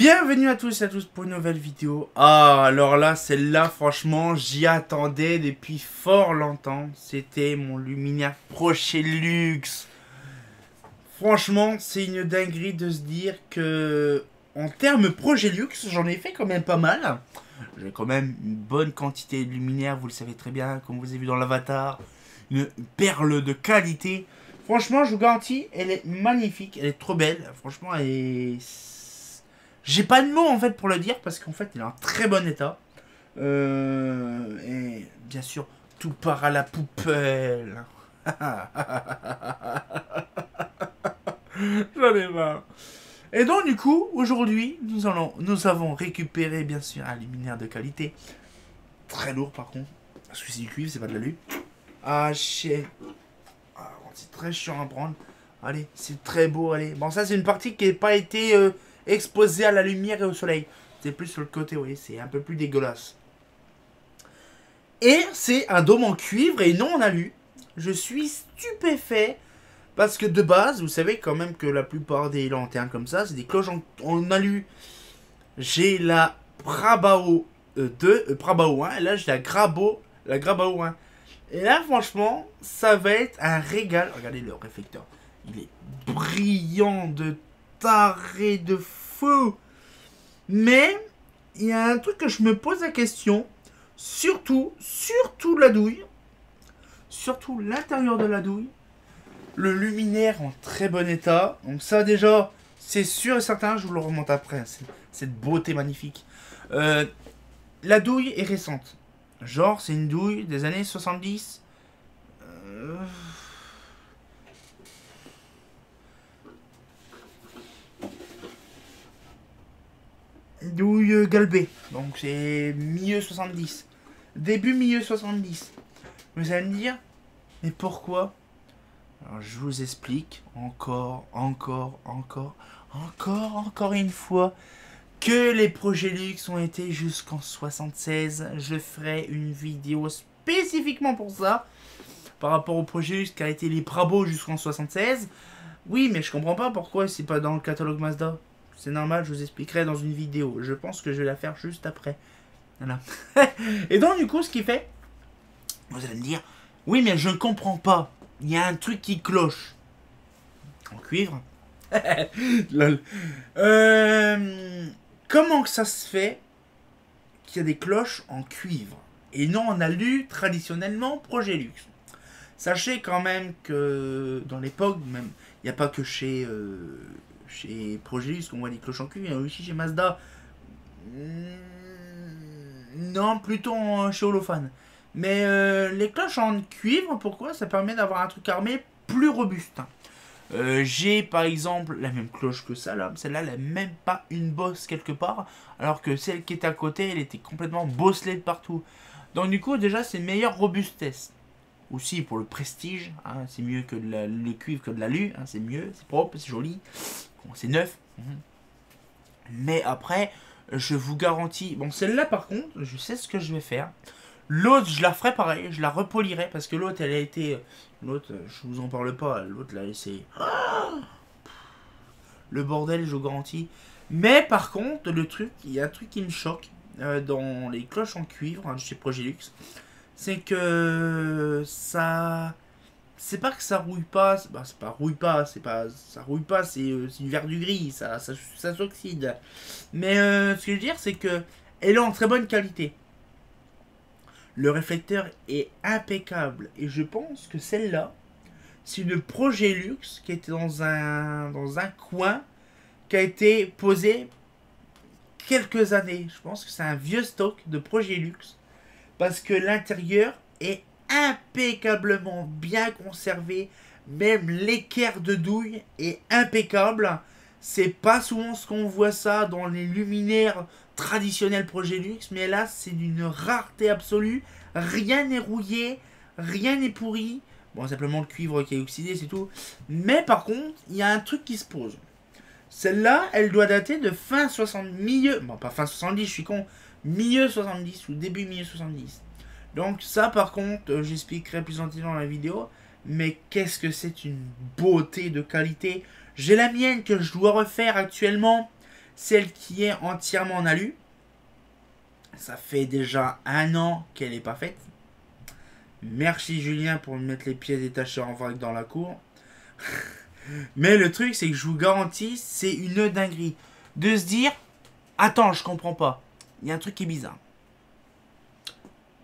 Bienvenue à tous et à tous pour une nouvelle vidéo. Ah, alors là, celle-là, franchement, j'y attendais depuis fort longtemps. C'était mon luminaire Progélux. Franchement, c'est une dinguerie de se dire que, en termes Progélux, j'en ai fait quand même pas mal. J'ai quand même une bonne quantité de luminaires, vous le savez très bien, comme vous avez vu dans l'avatar. Une perle de qualité. Franchement, je vous garantis, elle est magnifique, elle est trop belle. Franchement, elle est... J'ai pas de mots en fait pour le dire parce qu'en fait elle est en très bon état. Et bien sûr, tout part à la poubelle. J'en ai marre. Et donc du coup, aujourd'hui, nous avons récupéré bien sûr un luminaire de qualité. Très lourd par contre. Parce que c'est du cuivre, c'est pas de l'alu. Ah chier. Ah, c'est très chiant à prendre. Allez, c'est très beau, allez. Bon, ça c'est une partie qui n'a pas été exposée à la lumière et au soleil. C'est plus sur le côté, vous voyez, c'est un peu plus dégueulasse. Et c'est un dôme en cuivre et non en alu. Je suis stupéfait. Parce que de base, vous savez quand même que la plupart des lanternes comme ça, c'est des cloches en alu. J'ai la Brabao 2, Brabao 1, et là j'ai la Grabao 1. Et là, franchement, ça va être un régal. Regardez le réflecteur. Il est brillant de taré de fou. Mais, il y a un truc que je me pose la question. Surtout la douille. Surtout l'intérieur de la douille. Le luminaire en très bon état. Donc ça, déjà, c'est sûr et certain. Je vous le remonte après. Cette beauté magnifique. La douille est récente. Genre, c'est une douille des années 70. Douille galbée. Donc, c'est milieu 70. Début milieu 70. Vous allez me dire, mais pourquoi? Alors, je vous explique encore une fois que les Progélux ont été jusqu'en 76. Je ferai une vidéo spécifiquement pour ça. Par rapport au Progélux qui a été les Brabos jusqu'en 76. Oui, mais je comprends pas pourquoi c'est pas dans le catalogue Mazda. C'est normal, je vous expliquerai dans une vidéo. Je pense que je vais la faire juste après. Voilà. Et donc, du coup, ce qui fait... Vous allez me dire, oui, mais je ne comprends pas. Il y a un truc qui cloche. En cuivre. Comment que ça se fait qu'il y a des cloches en cuivre et non en alu traditionnellement Progélux? Sachez quand même que dans l'époque, même, il n'y a pas que chez Progélux qu'on voit des cloches en cuivre, il y a aussi chez Mazda. Non, plutôt chez Holophane. Mais les cloches en cuivre, pourquoi? Ça permet d'avoir un truc armé plus robuste. J'ai par exemple la même cloche que ça là, celle-là elle n'a même pas une bosse quelque part, alors que celle qui était à côté elle était complètement bosselée de partout. Donc du coup déjà c'est une meilleure robustesse. Aussi pour le prestige, hein, c'est mieux que le cuivre que de l'alu, hein, c'est mieux, c'est propre, c'est joli, c'est neuf. Mais après, je vous garantis, bon celle-là par contre, je sais ce que je vais faire. L'autre, je la ferai pareil, je la repolirai parce que l'autre, elle a été... L'autre, je vous en parle pas, l'autre, là, c'est... Le bordel, je vous garantis. Mais par contre, le truc, il y a un truc qui me choque dans les cloches en cuivre, hein, chez Progélux, c'est que ça... C'est pas que ça rouille pas, bah, c'est pas rouille pas, c'est pas... Ça rouille pas, c'est du vert du gris, ça s'oxyde. Mais ce que je veux dire, c'est que elle est en très bonne qualité. Le réflecteur est impeccable. Et je pense que celle-là, c'est une Progélux qui était dans un coin, qui a été posée quelques années. Je pense que c'est un vieux stock de Progélux. Parce que l'intérieur est impeccablement bien conservé. Même l'équerre de douille est impeccable. C'est pas souvent ce qu'on voit ça dans les luminaires traditionnels Progélux, mais là c'est d'une rareté absolue. Rien n'est rouillé, rien n'est pourri. Bon, simplement le cuivre qui est oxydé, c'est tout. Mais par contre, il y a un truc qui se pose. Celle-là, elle doit dater de fin 70, milieu, bon pas fin 70, je suis con, milieu 70 ou début milieu 70. Donc ça par contre, j'expliquerai plus en détail dans la vidéo. Mais qu'est-ce que c'est une beauté de qualité. J'ai la mienne que je dois refaire actuellement. celle qui est entièrement en alu. Ça fait déjà 1 an qu'elle n'est pas faite. Merci Julien pour me mettre les pièces détachées en vrac dans la cour. Mais le truc, c'est que je vous garantis, c'est une dinguerie. De se dire, attends, je comprends pas. Il y a un truc qui est bizarre.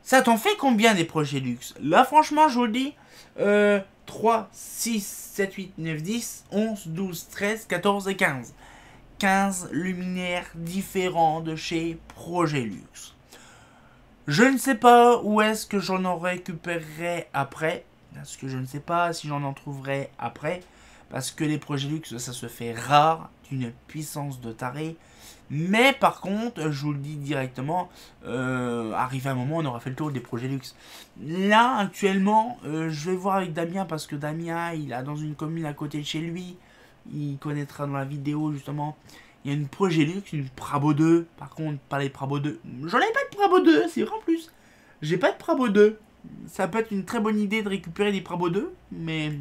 Ça t'en fait combien des projets luxe? Là, franchement, je vous le dis, 3, 6, 7, 8, 9, 10, 11, 12, 13, 14 et 15. 15 luminaires différents de chez Projet Luxe. Je ne sais pas où est-ce que j'en en récupérerai après. Parce que je ne sais pas si j'en trouverai après. Parce que les projets luxe, ça se fait rare. D'une puissance de taré. Mais par contre, je vous le dis directement, arrivé un moment, on aura fait le tour des projets luxe. Là, actuellement, je vais voir avec Damien. Parce que Damien, il a dans une commune à côté de chez lui. Il connaîtra dans la vidéo, justement. Il y a une projet luxe, une Prabo 2. Par contre, pas les Prabo 2. J'en ai pas de Prabo 2, c'est vrai en plus. J'ai pas de Prabo 2. Ça peut être une très bonne idée de récupérer des Prabo 2, mais...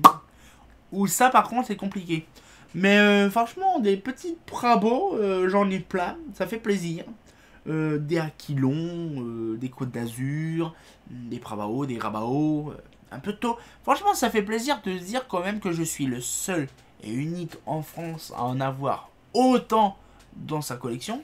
Ou ça, par contre, c'est compliqué. Mais franchement, des petites Prabo, j'en ai plein. Ça fait plaisir. Des Aquilons, des Côtes d'Azur, des Pravao, des Rabao, un peu de tout. Franchement, ça fait plaisir de se dire quand même que je suis le seul et unique en France à en avoir autant dans sa collection.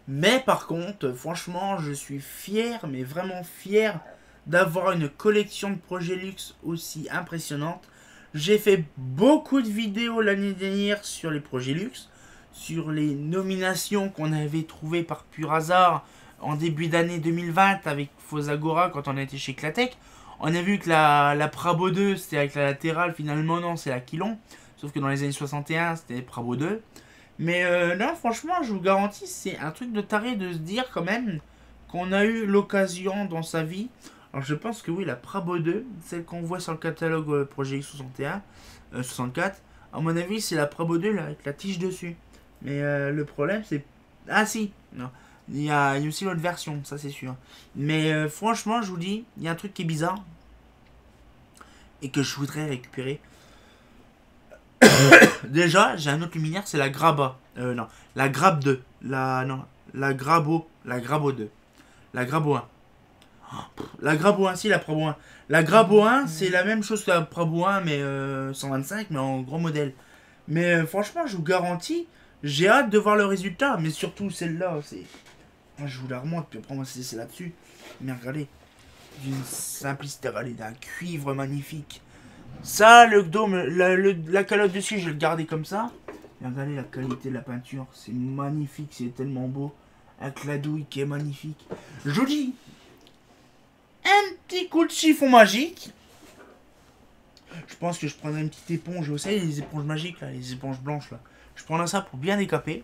Mais par contre, franchement, je suis fier, mais vraiment fier d'avoir une collection de projets luxe aussi impressionnante. J'ai fait beaucoup de vidéos l'année dernière sur les projets luxe, sur les nominations qu'on avait trouvées par pur hasard en début d'année 2020 avec Fosagora quand on était chez Clatec. On a vu que la Prabo 2 c'était avec la latérale, finalement non, c'est l'Aquilon. Sauf que dans les années 61 c'était Prabo 2. Mais là franchement je vous garantis c'est un truc de taré de se dire quand même qu'on a eu l'occasion dans sa vie. Alors je pense que oui, la Prabo 2, celle qu'on voit sur le catalogue Projet X61, 64, à mon avis c'est la Prabo 2 là, avec la tige dessus. Mais le problème c'est... Ah si, non. Il y a aussi l'autre version, ça c'est sûr. Mais franchement, je vous dis, il y a un truc qui est bizarre. Et que je voudrais récupérer. Déjà, j'ai un autre luminaire, c'est la Graba. Non, la Grab 2. La Grabo 2. La Grabo 1. La Grabo 1, si, la Prabo 1. La Grabo 1, c'est la même chose que la Prabo 1, mais 125, mais en gros modèle. Mais franchement, je vous garantis, j'ai hâte de voir le résultat. Mais surtout, celle-là, c'est... Je vous la remonte, puis après on va se laisser là-dessus. Mais regardez, d'une simplicité, regardez, d'un cuivre magnifique. Ça, le dôme, la calotte dessus, je vais le garder comme ça. Et regardez la qualité de la peinture, c'est magnifique, c'est tellement beau. Avec la douille qui est magnifique. Joli. Un petit coup de chiffon magique. Je pense que je prendrai une petite éponge. Vous savez, les éponges magiques, là, les éponges blanches, là. Je prendrai ça pour bien décaper,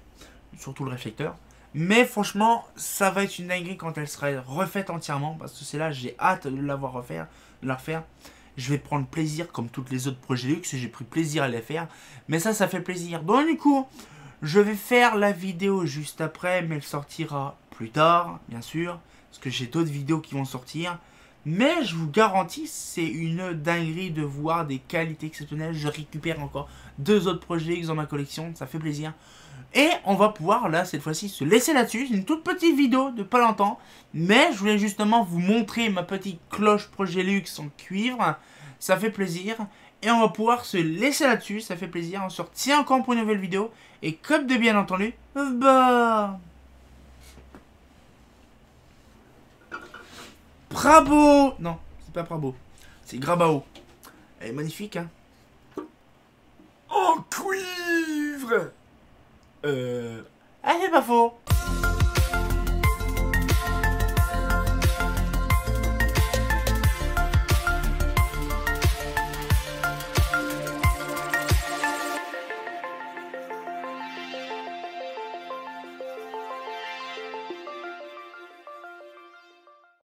surtout le réflecteur. Mais franchement, ça va être une dinguerie quand elle sera refaite entièrement. Parce que c'est là, j'ai hâte de l'avoir refaire, de la refaire. Je vais prendre plaisir comme toutes les autres projets luxe. J'ai pris plaisir à les faire. Mais ça fait plaisir. Donc du coup, je vais faire la vidéo juste après. Mais elle sortira plus tard, bien sûr. Parce que j'ai d'autres vidéos qui vont sortir. Mais je vous garantis, c'est une dinguerie de voir des qualités exceptionnelles. Je récupère encore 2 autres projets luxe dans ma collection. Ça fait plaisir. Et on va pouvoir là cette fois-ci se laisser là-dessus. C'est une toute petite vidéo de pas longtemps. Mais je voulais justement vous montrer ma petite cloche projet luxe en cuivre. Ça fait plaisir. Et on va pouvoir se laisser là-dessus. Ça fait plaisir. On se retient encore pour une nouvelle vidéo. Et comme de bien entendu, bah... Bravo. Non, c'est pas Bravo. C'est Grabao. Elle est magnifique, hein. En cuivre. Ah, c'est pas faux.